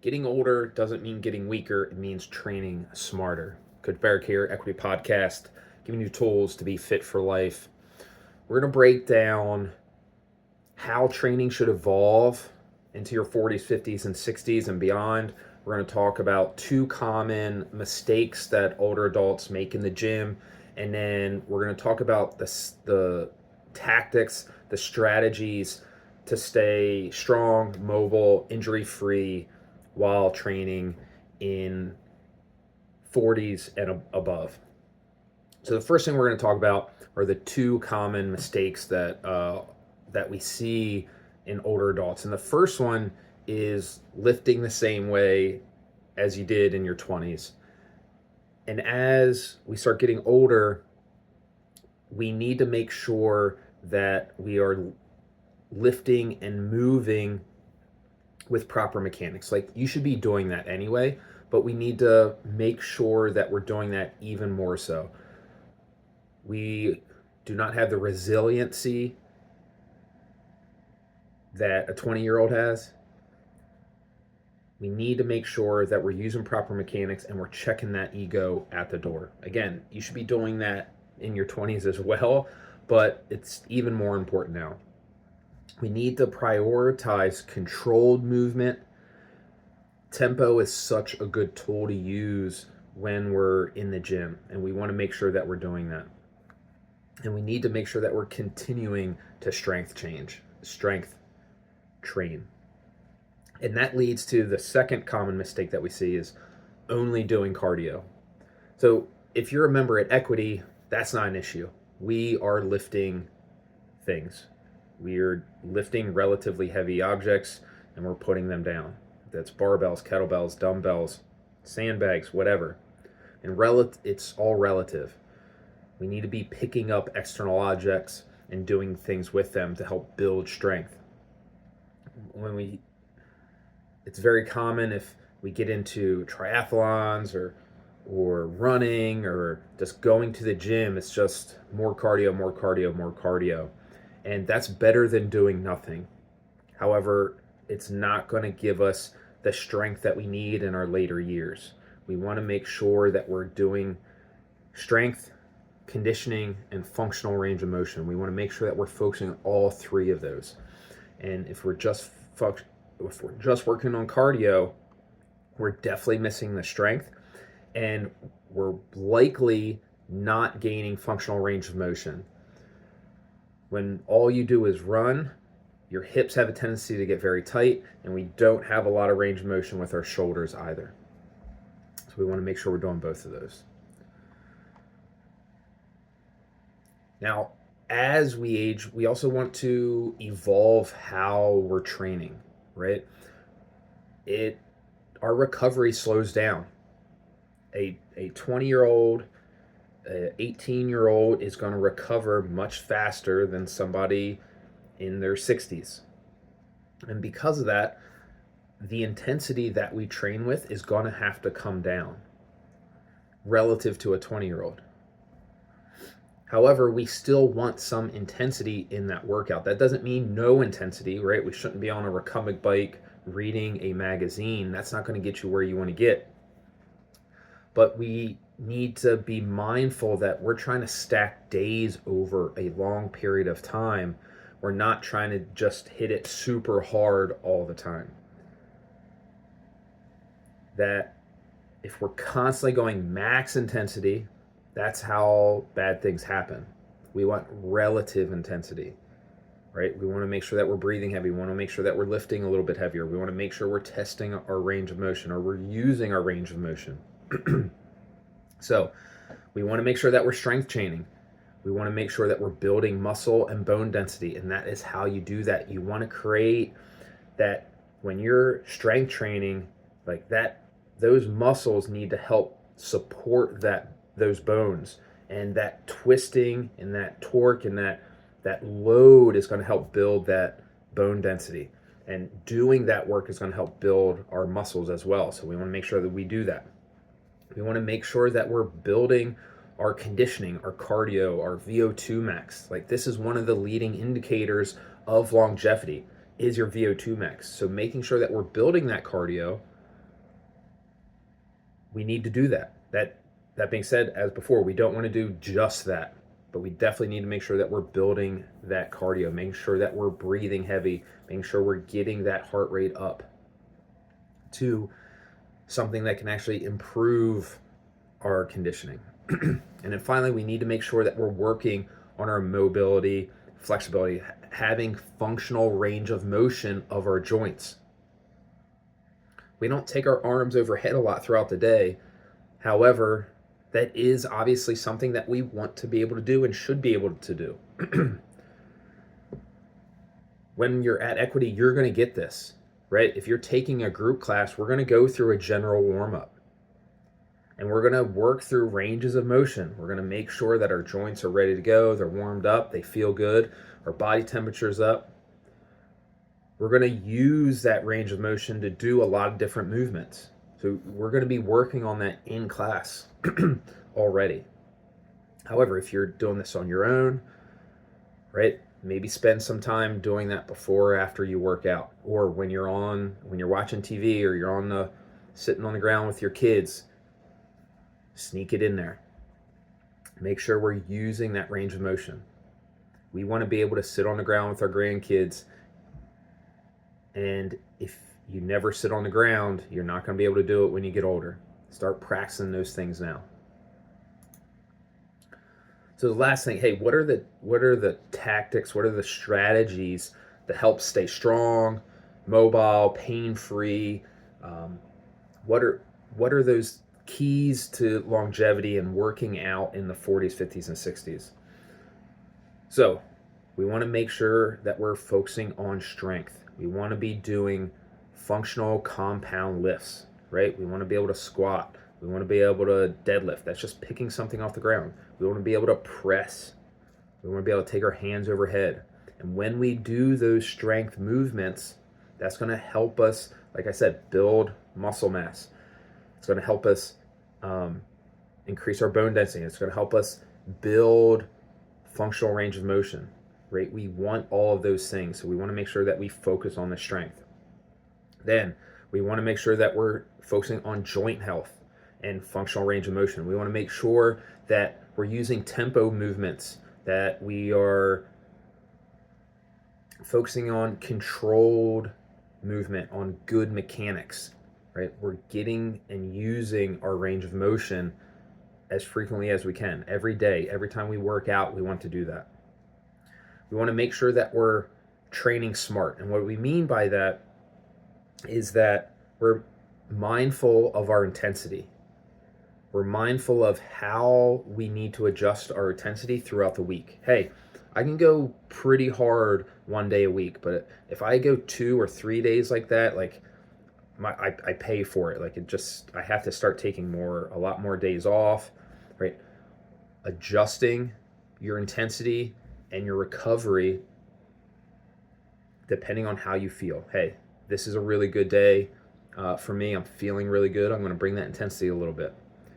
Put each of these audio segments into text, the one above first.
Getting older doesn't mean getting weaker, it means training smarter. Coach Barrick here, Equity Podcast, giving you tools to be fit for life. We're going to break down how training should evolve into your 40s, 50s, and 60s and beyond. We're going to talk about two common mistakes that older adults make in the gym. And then we're going to talk about the tactics, the strategies to stay strong, mobile, injury free while training in 40s and above. So the first thing we're going to talk about are the two common mistakes that we see in older adults. And the first one is lifting the same way as you did in your 20s. And as we start getting older, we need to make sure that we are lifting and moving with proper mechanics. Like, you should be doing that anyway, but we need to make sure that we're doing that even more so. We do not have the resiliency that a 20-year-old has. We need to make sure that we're using proper mechanics and we're checking that ego at the door. Again, you should be doing that in your 20s as well, but it's even more important now. We need to prioritize controlled movement. Tempo is such a good tool to use when we're in the gym, and we want to make sure that we're doing that. And we need to make sure that we're continuing to strength train. And that leads to the second common mistake that we see is only doing cardio. So if you're a member at Equity, that's not an issue. We are lifting things. We are lifting relatively heavy objects and we're putting them down. That's barbells, kettlebells, dumbbells, sandbags, whatever. And it's all relative. We need to be picking up external objects and doing things with them to help build strength. It's very common if we get into triathlons or running or just going to the gym, it's just more cardio, more cardio, more cardio. And that's better than doing nothing. However, it's not going to give us the strength that we need in our later years. We want to make sure that we're doing strength, conditioning, and functional range of motion. We want to make sure that we're focusing on all three of those. And if we're just working on cardio, we're definitely missing the strength, and we're likely not gaining functional range of motion. When all you do is run, your hips have a tendency to get very tight, and we don't have a lot of range of motion with our shoulders either. So we want to make sure we're doing both of those. Now, as we age, we also want to evolve how we're training, right? Our recovery slows down. A 20-year-old, 18-year-old is going to recover much faster than somebody in their 60s. And because of that, the intensity that we train with is going to have to come down relative to a 20-year-old. However, we still want some intensity in that workout. That doesn't mean no intensity, right? We shouldn't be on a recumbent bike reading a magazine. That's not going to get you where you want to get. But we need to be mindful that we're trying to stack days over a long period of time. We're not trying to just hit it super hard all the time. That if we're constantly going max intensity, that's how bad things happen. We want relative intensity, right? We want to make sure that we're breathing heavy. We want to make sure that we're lifting a little bit heavier. We want to make sure we're testing our range of motion, or we're using our range of motion. So we want to make sure that we're strength training. We want to make sure that we're building muscle and bone density, and that is how you do that. You want to create that when you're strength training, like that, those muscles need to help support those bones, and that twisting and that torque and that load is going to help build that bone density, and doing that work is going to help build our muscles as well. So we want to make sure that we do that. We want to make sure that we're building our conditioning, our cardio, our VO2 max. Like, this is one of the leading indicators of longevity is your VO2 max. So making sure that we're building that cardio we need to do that. That being said, as before, we don't want to do just that, but we definitely need to make sure that we're building that cardio, making sure that we're breathing heavy, making sure we're getting that heart rate up to something that can actually improve our conditioning. And then finally, we need to make sure that we're working on our mobility, flexibility, having functional range of motion of our joints. We don't take our arms overhead a lot throughout the day. However, that is obviously something that we want to be able to do and should be able to do. When you're at Equity, you're going to get this, right? If you're taking a group class, we're going to go through a general warm-up. And we're going to work through ranges of motion. We're going to make sure that our joints are ready to go, they're warmed up, they feel good, our body temperature's up. We're going to use that range of motion to do a lot of different movements. So we're going to be working on that in class already. However, if you're doing this on your own, right, maybe spend some time doing that before or after you work out, or when you're watching TV, or you're sitting on the ground with your kids. Sneak it in there. Make sure we're using that range of motion. We want to be able to sit on the ground with our grandkids. And if you never sit on the ground, you're not going to be able to do it when you get older. Start practicing those things now. So the last thing, hey, what are the tactics, what are the strategies that help stay strong, mobile, pain-free? What are those keys to longevity and working out in the 40s, 50s, and 60s? So we want to make sure that we're focusing on strength. We want to be doing functional compound lifts, right? We want to be able to squat. We want to be able to deadlift. That's just picking something off the ground. We want to be able to press. We want to be able to take our hands overhead. And when we do those strength movements, that's going to help us, like I said, build muscle mass. It's going to help us increase our bone density. It's going to help us build functional range of motion, right? We want all of those things. So we want to make sure that we focus on the strength. Then we want to make sure that we're focusing on joint health and functional range of motion. We want to make sure that we're using tempo movements, that we are focusing on controlled movement, on good mechanics, right? We're getting and using our range of motion as frequently as we can. Every day, every time we work out, we want to do that. We want to make sure that we're training smart. And what we mean by that is that we're mindful of our intensity. We're mindful of how we need to adjust our intensity throughout the week. Hey, I can go pretty hard one day a week, but if I go 2 or 3 days like that, like I pay for it. Like I have to start taking a lot more days off, right? Adjusting your intensity and your recovery depending on how you feel. Hey, this is a really good day for me. I'm feeling really good. I'm going to bring that intensity a little bit.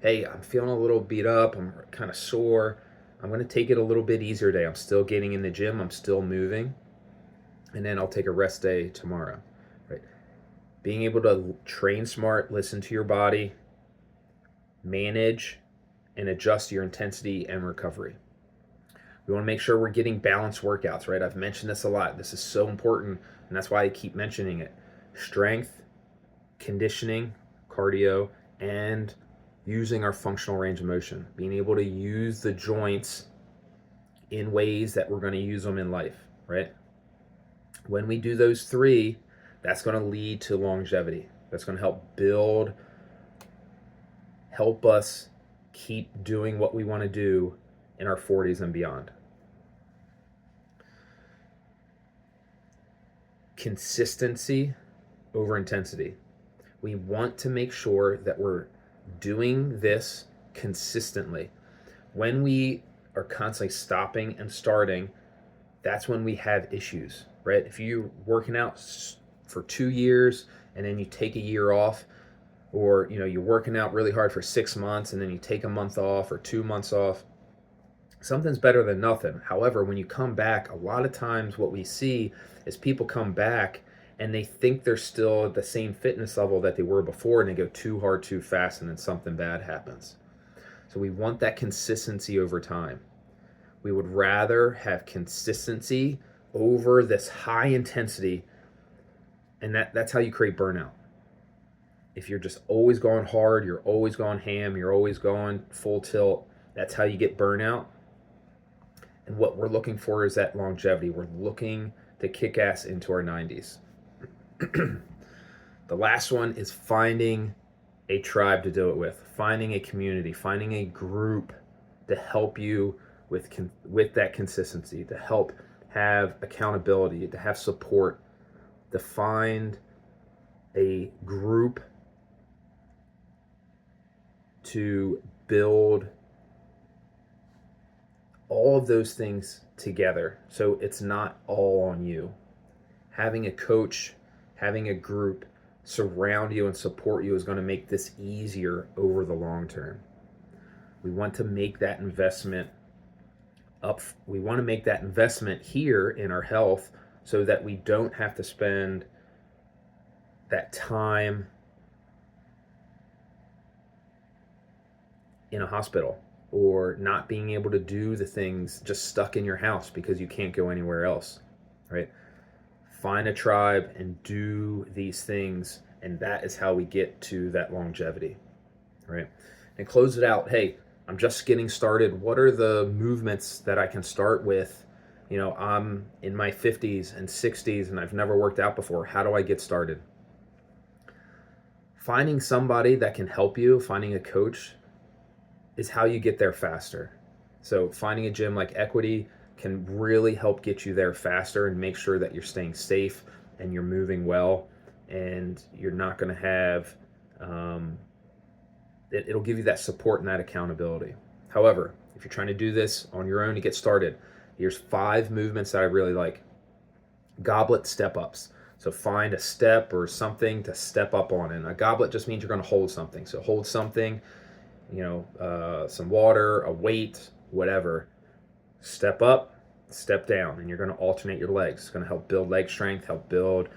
Hey, I'm feeling a little beat up. I'm kind of sore. I'm going to take it a little bit easier today. I'm still getting in the gym. I'm still moving. And then I'll take a rest day tomorrow, right? Being able to train smart, listen to your body, manage and adjust your intensity and recovery. We want to make sure we're getting balanced workouts, right? I've mentioned this a lot. This is so important, and that's why I keep mentioning it. Strength, conditioning, cardio, and using our functional range of motion. Being able to use the joints in ways that we're going to use them in life, right? When we do those three, that's going to lead to longevity. That's going to help us keep doing what we want to do in our 40s and beyond. Consistency over intensity. We want to make sure that we're doing this consistently. When we are constantly stopping and starting, that's when we have issues, right? If you're working out for 2 years and then you take a year off, or you're working out really hard for 6 months and then you take a month off or 2 months off, something's better than nothing. However, when you come back, a lot of times what we see is people come back and they think they're still at the same fitness level that they were before, and they go too hard too fast, and then something bad happens. So we want that consistency over time. We would rather have consistency over this high intensity, and that's how you create burnout. If you're just always going hard, you're always going ham, you're always going full tilt, that's how you get burnout. And what we're looking for is that longevity. We're looking to kick ass into our 90s. The last one is finding a tribe to do it with, finding a community, finding a group to help you with that consistency, to help have accountability, to have support, to find a group to build all of those things together, so it's not all on you. Having a coach, having a group surround you and support you is going to make this easier over the long term. We want to make that investment up. We want to make that investment here in our health so that we don't have to spend that time in a hospital or not being able to do the things, just stuck in your house because you can't go anywhere else, right? Find a tribe and do these things, and that is how we get to that longevity, right? And close it out. Hey, I'm just getting started. What are the movements that I can start with? You know, I'm in my 50s and 60s and I've never worked out before. How do I get started? Finding somebody that can help you, finding a coach, is how you get there faster. So finding a gym like Equity can really help get you there faster and make sure that you're staying safe and you're moving well, and you're not going to have it'll give you that support and that accountability. However, if you're trying to do this on your own to get started, here's 5 movements that I really like. Goblet step ups. So find a step or something to step up on. And a goblet just means you're going to hold something. So hold something, some water, a weight, whatever. Step up, step down, and you're going to alternate your legs. It's going to help build leg strength, help build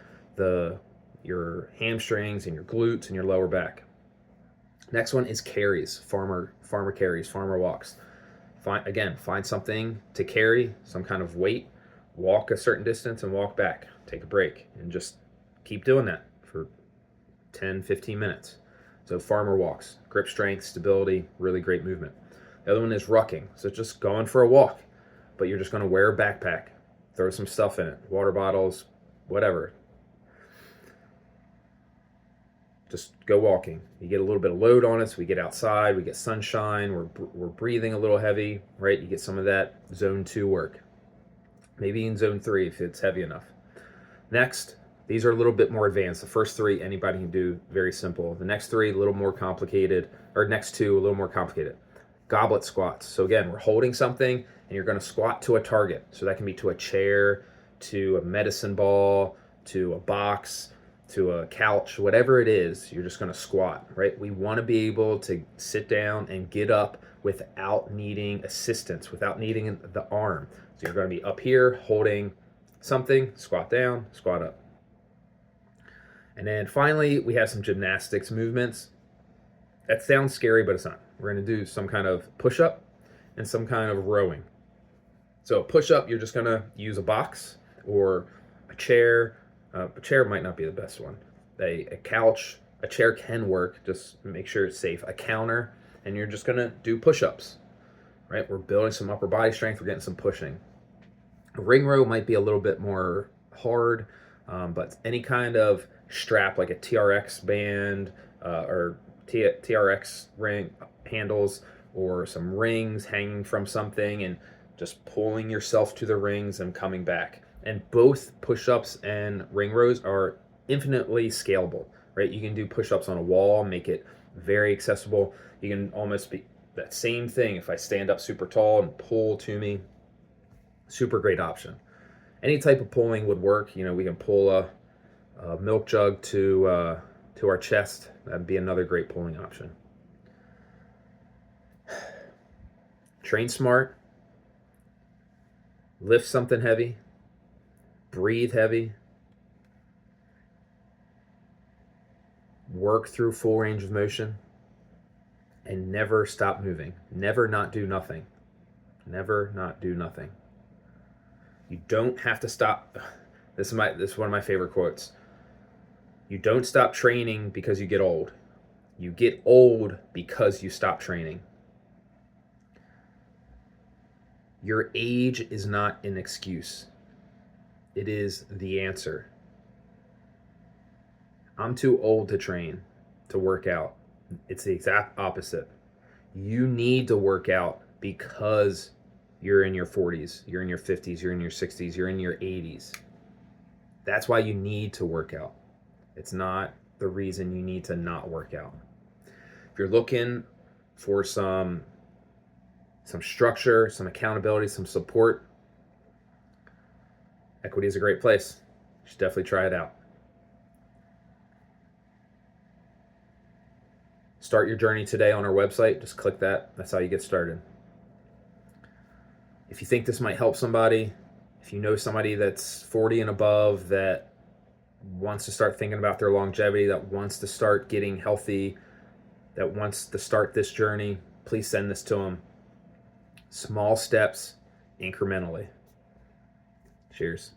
your hamstrings and your glutes and your lower back. Next one is carries, farmer carries, farmer walks. Find something to carry, some kind of weight, walk a certain distance and walk back. Take a break and just keep doing that for 10, 15 minutes. So farmer walks, grip strength, stability, really great movement. The other one is rucking. So just going for a walk, but you're just going to wear a backpack, throw some stuff in it, water bottles, whatever. Just go walking. You get a little bit of load on us. We get outside, we get sunshine, we're breathing a little heavy, right? You get some of that zone 2 work. Maybe in zone 3 if it's heavy enough. Next, these are a little bit more advanced. The first 3 anybody can do, very simple. The next 3 a little more complicated, or next 2 a little more complicated. Goblet squats. So again, we're holding something and you're going to squat to a target. So that can be to a chair, to a medicine ball, to a box, to a couch, whatever it is. You're just going to squat, right? We want to be able to sit down and get up without needing assistance, without needing the arm. So you're going to be up here holding something, squat down, squat up. And then finally, we have some gymnastics movements. That sounds scary, but it's not. We're going to do some kind of push-up and some kind of rowing. So a push-up, you're just going to use a box or a chair. A chair might not be the best one. A couch, a chair can work. Just make sure it's safe. A counter, and you're just going to do push-ups, right? We're building some upper body strength. We're getting some pushing. A ring row might be a little bit more hard, but any kind of strap like a TRX band or TRX ring handles or some rings hanging from something and just pulling yourself to the rings and coming back. And both push-ups and ring rows are infinitely scalable, right? You can do push-ups on a wall, make it very accessible. You can almost be that same thing if I stand up super tall and pull to me. Super great option. Any type of pulling would work. We can pull a milk jug to our chest. That'd be another great pulling option. Train smart. Lift something heavy. Breathe heavy. work through full range of motion, and never stop moving. Never not do nothing. Never not do nothing. You don't have to stop. This is one of my favorite quotes. You don't stop training because you get old. You get old because you stop training. Your age is not an excuse. It is the answer. I'm too old to train, to work out. It's the exact opposite. You need to work out because you're in your 40s, you're in your 50s, you're in your 60s, you're in your 80s. That's why you need to work out. It's not the reason you need to not work out. If you're looking for some structure, some accountability, some support, Equity is a great place. You should definitely try it out. Start your journey today on our website. Just click that. That's how you get started. If you think this might help somebody, if you know somebody that's 40 and above that wants to start thinking about their longevity, that wants to start getting healthy, that wants to start this journey, please send this to them. Small steps, incrementally. Cheers.